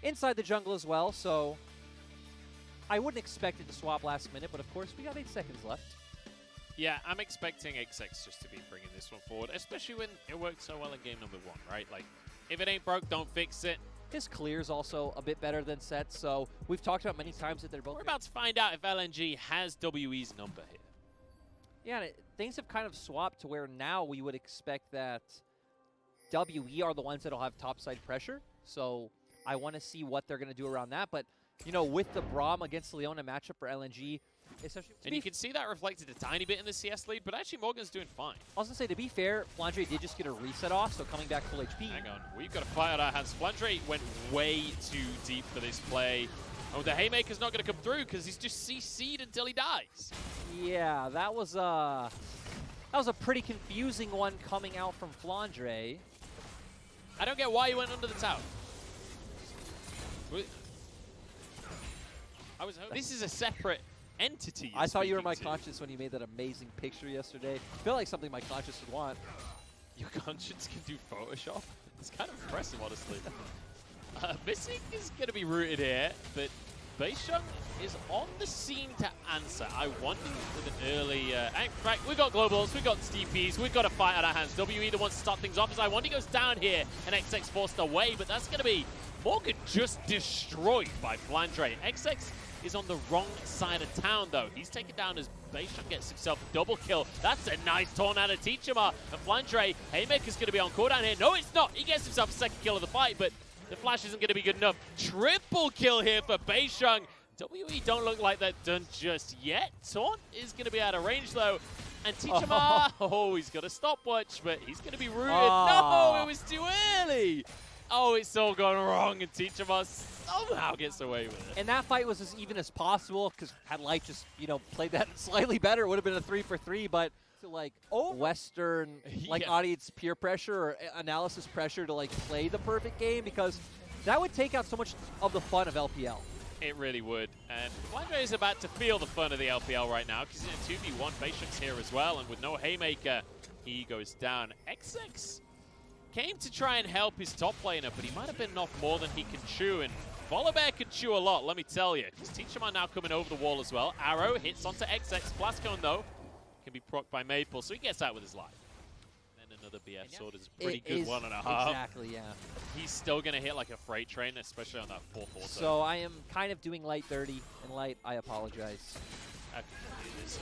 inside the jungle as well, so I wouldn't expect it to swap last minute, but of course we got 8 seconds left. Yeah, I'm expecting XX just to be bringing this one forward, especially when it worked so well in game number 1, right? Like, if it ain't broke, don't fix it. His clear's also a bit better than Set's, so we've talked about many times that they're both... We're about to find out if LNG has WE's number here. Yeah, and things have kind of swapped to where now we would expect that WE are the ones that'll have topside pressure, so I want to see what they're going to do around that, but, you know, with the Braum against Leona matchup for LNG, especially... And you can see that reflected a tiny bit in the CS lead, but actually Morgan's doing fine. I was going to say, to be fair, Flandre did just get a reset off, so coming back full HP. Hang on, we've got a fight on our hands. Flandre went way too deep for this play. Oh, the Haymaker's not going to come through because he's just CC'd until he dies. Yeah, that was a pretty confusing one coming out from Flandre. I don't get why he went under the tower. I was hoping this is a separate entity. I thought you were my conscience when you made that amazing picture yesterday. I feel like something my conscience would want. Your conscience can do Photoshop? It's kind of impressive, honestly. Missing is going to be rooted here, but Beisheng is on the scene to answer. I wonder with an early... right, we've got globals, we've got DPs, we've got a fight on our hands. WE the one to start things off as I wonder goes down here and XX forced away, but that's going to be Morgan just destroyed by Flandre. XX is on the wrong side of town, though. He's taken down as Beisheng gets himself a double kill. That's a nice tornado to teach him. And Flandre, Haymaker's going to be on cooldown here. No, it's not. He gets himself a second kill of the fight, but the flash isn't going to be good enough. Triple kill here for Beisheng. WE don't look like they're done just yet. Taunt is going to be out of range, though. And Teachama, he's got a stopwatch, but he's going to be rooted. No, it was too early. Oh, it's all gone wrong, and Teachama somehow gets away with it. And that fight was as even as possible, because had Light just, you know, played that slightly better, it would have been a 3-for-3, but to, like, Western, like, audience peer pressure or analysis pressure to, like, play the perfect game, because that would take out so much of the fun of LPL. It really would. And Flandre is about to feel the fun of the LPL right now, because in a 2v1, Beisheng's here as well, and with no Haymaker, he goes down. XX came to try and help his top laner, but he might have been off more than he can chew, and Volibear can chew a lot, let me tell you. Because Teachama now coming over the wall as well. Arrow hits onto XX. Blastcone, though, can be procced by Maple, so he gets out with his life. Then another BF sword is a pretty good 1.5. Exactly, yeah. He's still going to hit like a freight train, especially on that 4th auto. So I am kind of doing Light dirty, and Light, I apologize.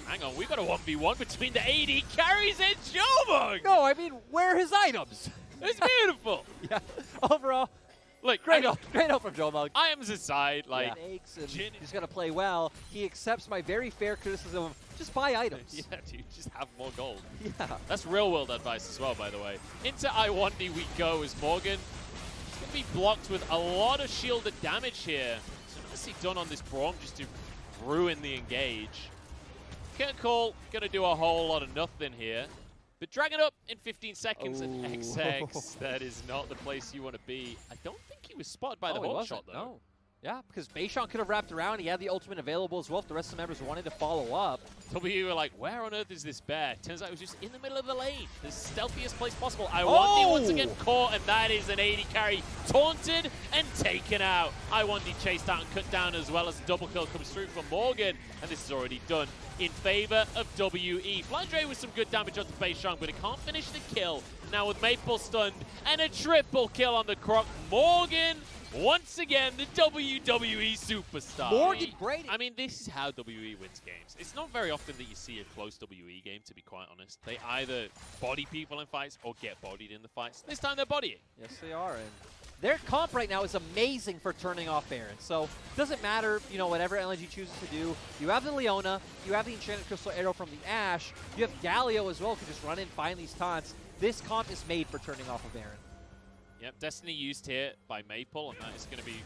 Hang on, we've got a 1v1 between the AD carries and Jomung! No, I mean, where are his items? It's beautiful! Yeah, overall, look, great help from Jomung. Items aside, like, he's going to play well. He accepts my very fair criticism of just buy items. Yeah, dude, just have more gold. Yeah. That's real-world advice as well, by the way. Into I1D we go as Morgan. He's going to be blocked with a lot of shielded damage here. So nicely done on this Braum just to ruin the engage. Kirkall going to do a whole lot of nothing here. But drag it up in 15 seconds, and XX, that is not the place you want to be. I don't think he was spotted by the whole shot, though. No. Yeah, because Beisheng could have wrapped around. He had the ultimate available as well if the rest of the members wanted to follow up. WE were like, where on earth is this bear? Turns out it was just in the middle of the lane. The stealthiest place possible. I1D once again caught, and that is an AD carry. Taunted and taken out. I1D chased out and cut down as well as a double kill comes through from Morgan. And this is already done in favor of WE. Flandre with some good damage onto Beisheng, but it can't finish the kill. Now with Maple stunned and a triple kill on the Croc. Morgan, once again, the WWE superstar. Morgan, great. I mean, this is how WE wins games. It's not very often that you see a close WE game, to be quite honest. They either body people in fights or get bodied in the fights. This time they're bodying. Yes, they are. And their comp right now is amazing for turning off Baron. So it doesn't matter, you know, whatever LNG chooses to do. You have the Leona, you have the Enchanted Crystal Arrow from the Ashe, you have Galio as well, who can just run in, find these taunts. This comp is made for turning off a Baron. Yep, Destiny used here by Maple, and that is going to be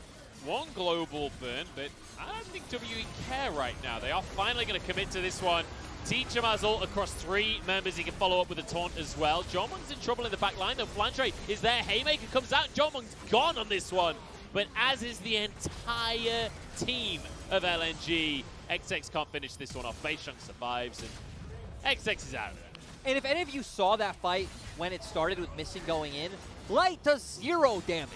one global burn, but I don't think WE care right now. They are finally going to commit to this one. Teachama ult across 3 members. He can follow up with a taunt as well. Jomung's in trouble in the back line, though. Flandre is there. Haymaker comes out. Jomung's gone on this one. But as is the entire team of LNG, XX can't finish this one off. Beisheng survives, and XX is out. And if any of you saw that fight when it started with Missing going in, Light does 0 damage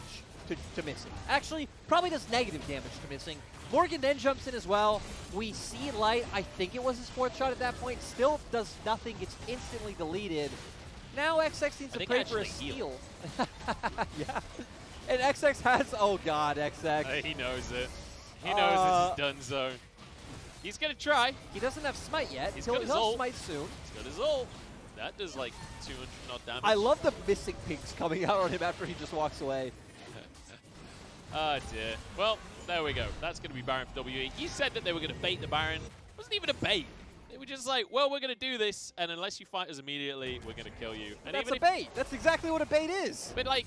to Missing. Actually, probably does negative damage to Missing. Morgan then jumps in as well. We see Light, I think it was his 4th shot at that point, still does nothing, gets instantly deleted. Now XX needs to pray for a steal. Yeah. And XX has, oh god, XX. He knows it. He knows this is done zone. He's going to try. He doesn't have Smite yet. He's got his ult. Smite soon. He's got his ult. That does like 200 not damage. I love the Missing pings coming out on him after he just walks away. Oh dear. Well, there we go. That's going to be Baron for WE. You said that they were going to bait the Baron. It wasn't even a bait. They were just like, well, we're going to do this, and unless you fight us immediately, we're going to kill you. And that's a bait. That's exactly what a bait is. But like,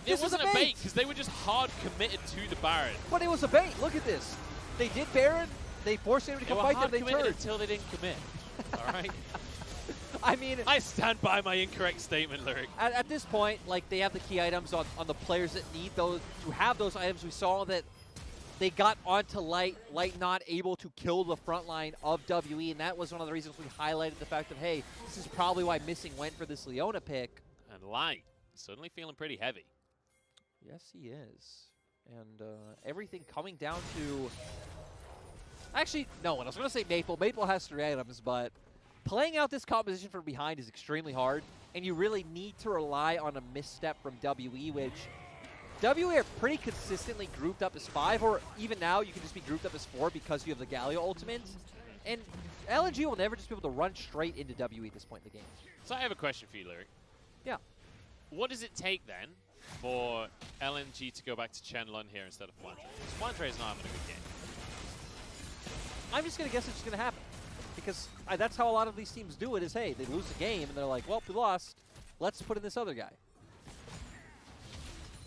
it wasn't a bait because they were just hard committed to the Baron. But it was a bait. Look at this. They did Baron. They forced him to come fight them. They turned until they didn't commit. All right. I mean, I stand by my incorrect statement, Lyric. At this point, like, they have the key items on the players that need those to have those items. We saw that they got onto Light not able to kill the front line of WE, and that was one of the reasons we highlighted the fact that, hey, this is probably why Missing went for this Leona pick. And Light suddenly feeling pretty heavy. Yes, he is. And everything coming down to... Actually, no one. I was going to say Maple. Maple has 3 items, but playing out this composition from behind is extremely hard, and you really need to rely on a misstep from WE, which WE are pretty consistently grouped up as 5, or even now you can just be grouped up as 4 because you have the Galio ultimate. And LNG will never just be able to run straight into WE at this point in the game. So I have a question for you, Lyric. Yeah. What does it take then for LNG to go back to Chenlun here instead of Flantre? Because Flantre is not having a good game. I'm just going to guess it's just going to happen. Because that's how a lot of these teams do it is, hey, they lose a game and they're like, well, we lost. Let's put in this other guy.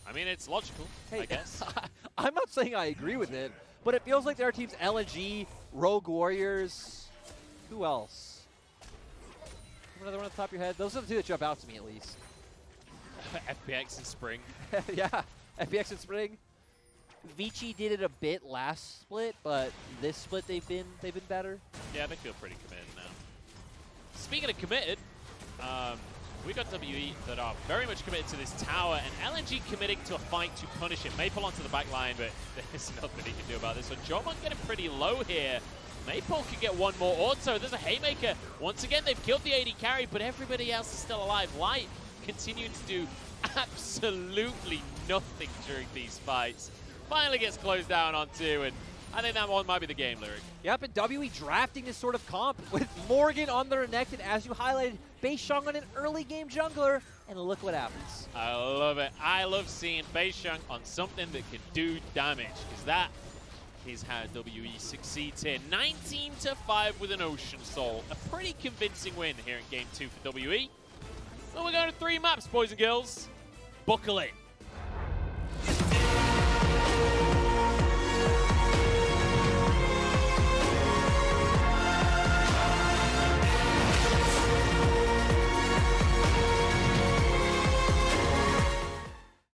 I mean, it's logical, hey, I guess. I'm not saying I agree with it, but it feels like there are teams, LNG, Rogue Warriors, who else? Another one on the top of your head? Those are the 2 that jump out to me, at least. FPX and Spring. Yeah, FPX and Spring. Vici did it a bit last split, but this split they've been better. Yeah, they feel pretty committed now. Speaking of committed, we got WE that are very much committed to this tower, and LNG committing to a fight to punish it. Maple onto the back line, but there's nothing he can do about this. So Jomon getting pretty low here. Maple could get one more auto. There's a Haymaker. Once again, they've killed the AD carry, but everybody else is still alive. Light continuing to do absolutely nothing during these fights. Finally gets closed down on 2, and I think that one might be the game, Lyric. Yep, and WE drafting this sort of comp with Morgan on their neck, and as you highlighted, Beisheng on an early game jungler, and look what happens. I love it. I love seeing Beisheng on something that can do damage, because that is how WE succeeds here. 19-5 with an Ocean Soul. A pretty convincing win here in Game 2 for WE. Well, we're going to 3 maps, boys and girls. Buckle in.